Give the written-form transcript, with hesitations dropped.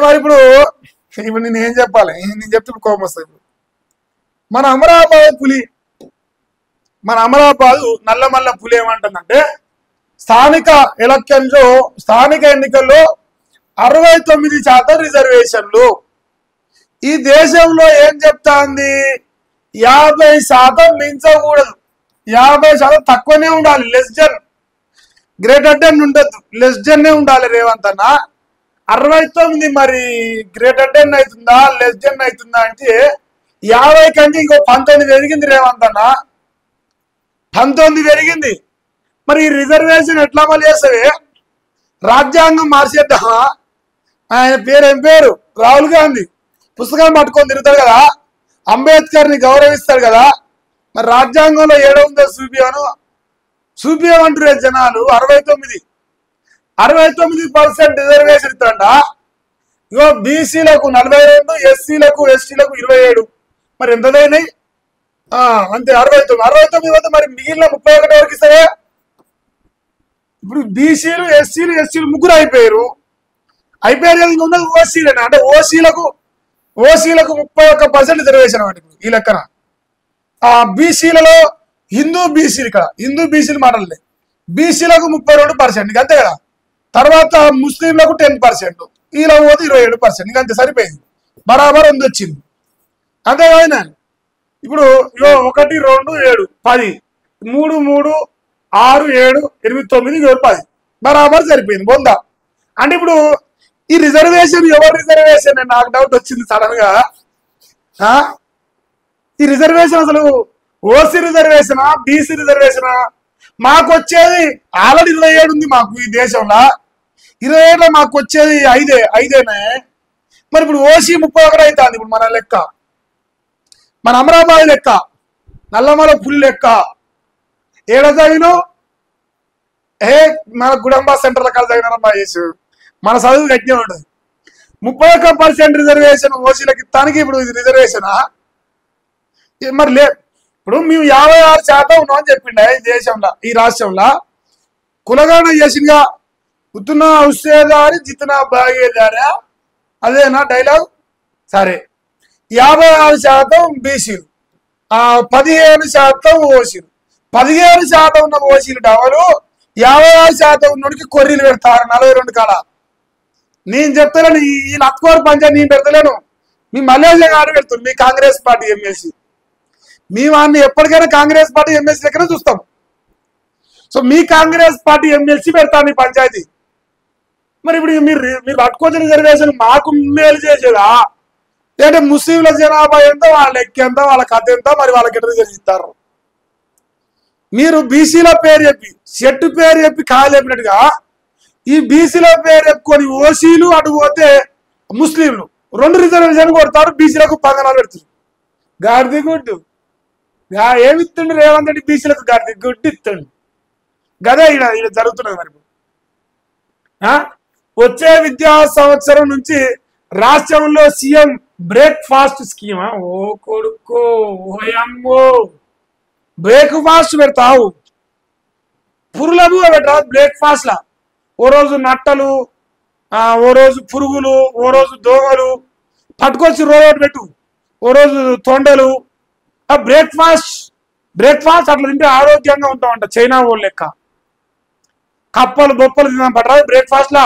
మరి ఇప్పుడు నేను ఏం చెప్పాలి? నేను చెప్తే ఇప్పుడు కోపం వస్తుంది. మన అమరాబాద్ పులి, మన అమరాబాద్ నల్లమల్ల పులి ఏమంటుందంటే స్థానిక ఎన్నికల్లో 69% రిజర్వేషన్లు. ఈ దేశంలో ఏం చెప్తా ఉంది? 50% మించకూడదు, 50% తక్కువనే ఉండాలి. లెస్ దెన్, గ్రేటర్ దెన్ ఉండద్దు, లెస్ దెన్ ఉండాలి. రేవంత్ అన్న 69 మరి గ్రేటర్ దెన్ అవుతుందా లెస్ దెన్ అవుతుందా అంటే 50 కంటే ఇంకో 19 పెరిగింది రేవంత్ అన్న, 19 పెరిగింది. మరి ఈ రిజర్వేషన్ ఎట్లా అమలు చేస్తావే? రాజ్యాంగం మార్చేద్దామా? ఆయన ఏం పేరు రాహుల్ గాంధీ పుస్తకం పట్టుకొని తిరుగుతాడు కదా, అంబేద్కర్ ని గౌరవిస్తాడు కదా. మరి రాజ్యాంగంలో 700 చూపియమంటారు జనాలు. 69% రిజర్వేషన్ ఇస్తాడ. ఇగో బీసీలకు 42, ఎస్సీలకు ఎస్టీలకు 27. మరి ఎంతదైనాయి? అంతే 69 వద్ద మరి మిగిలిన 31 వరకు ఇస్తారే. ఇప్పుడు బీసీలు ఎస్సీలు ఎస్టీలు ముగ్గురు అయిపోయారు కదా. ఇంకా ఉన్నది ఓసీలేనా? అంటే ఓసీలకు 31% రిజర్వేషన్ అన్నమాట ఈ లెక్కన. బీసీలలో హిందూ బీసీలు మాటలే. బీసీలకు 32%, అంతే కదా. తర్వాత ముస్లింలకు 10%, ఇలా పోతే 27%, ఇంకంతే సరిపోయింది. బరాబర్ వచ్చింది, అంతే కదా. ఇప్పుడు 1, 2, 7, 10, 3, 3, 6, 7, 8, 9, 10 బరాబర్ సరిపోయింది బొందా. అంటే ఇప్పుడు ఈ రిజర్వేషన్ ఎవరు రిజర్వేషన్? నాకు డౌట్ వచ్చింది సడన్ గా. ఈ రిజర్వేషన్ అసలు ఓసీ రిజర్వేషనా బీసీ రిజర్వేషనా? మాకు వచ్చేది ఆల్రెడీ 27 ఉంది మాకు ఈ దేశంలో. 27లో మాకు వచ్చేది 5. మరి ఇప్పుడు ఓసీ 31 అవుతుంది. ఇప్పుడు మన లెక్క, మన అమరాబాద్ లెక్క, నల్లమల పులి లెక్క ఏడ చదివినో మన గుడంబా సెంటర్ల కాదు చదివినా చేసు. మన చదువు గట్టిగా ఉంటుంది. 31% రిజర్వేషన్ ఓసీలకు ఇస్తానికి ఇప్పుడు ఇది రిజర్వేషనా? మరి ఇప్పుడు మేము 56% ఉన్నాం అని చెప్పిండే ఈ దేశంలో, ఈ రాష్ట్రంలో. కులగాన చేసినగా ఉత్తున్నా హుస్సేదారి జిత్నా బాగేదారా, అదేనా డైలాగ్? సరే, 56% బీసీలు, 15% ఓసీలు. 15% ఉన్న ఓసీలు డవలు, 56% ఉన్నోడికి కొర్రీలు పెడతారు 42 కాడ. నేను చెప్తాను ఈ లక్కోరు పంచాయతీ నేను పెడతలేను. మీ మల్లేశ గారు పెడుతుంది, మీ కాంగ్రెస్ పార్టీ ఎమ్మెల్సీ. మేము అన్ని ఎప్పటికైనా కాంగ్రెస్ పార్టీ ఎమ్మెల్సీ దగ్గర చూస్తాం. సో మీ కాంగ్రెస్ పార్టీ ఎమ్మెల్సీ పెడతాను ఈ పంచాయతీ. మరి ఇప్పుడు మీరు పట్టుకొచ్చిన రిజర్వేషన్ మాకు మేలు చేసేదా? లేదంటే ముస్లింల జనాభా ఎంత, వాళ్ళ లెక్క ఎంత, వాళ్ళ కథ ఎంత, మరి వాళ్ళకి ఎట్లా రిజర్వ్? మీరు బీసీల పేరు చెప్పి చెట్టు పేరు చెప్పి కాలేపినట్టుగా ఈ బీసీల పేరు చెప్పుకొని ఓసీలు అటు పోతే ముస్లింలు 2 రిజర్వేషన్ కొడతారు, బీసీలకు 15 పెడుతుంది. గాడిది గుడ్డు ఏమిస్తుండు రేవంత్ రెడ్డి? బీసీలకు గాడిది గుడ్డు ఇస్తుండు. గదే ఇలా జరుగుతున్నది. మరి వచ్చే విద్యా సంవత్సరం నుంచి రాష్ట్రంలో సీఎం బ్రేక్ఫాస్ట్ స్కీమా? ఓ కొడుకో ఓయమ్మో, బ్రేక్ఫాస్ట్ పెడతావు, పురులకు పెట్టరా బ్రేక్ఫాస్ట్ లా. ఓ రోజు నట్టలు, ఓ రోజు పురుగులు, ఓ రోజు దోమలు పట్టుకొచ్చి రోజు పెట్టు, ఓ రోజు తొండలు. బ్రేక్ఫాస్ట్ అట్లా తింటే ఆరోగ్యంగా ఉంటామంట. చైనా వాళ్ళు లెక్క కప్పలు బొప్పలు తిన్నాం పట్టరా బ్రేక్ఫాస్ట్ లా.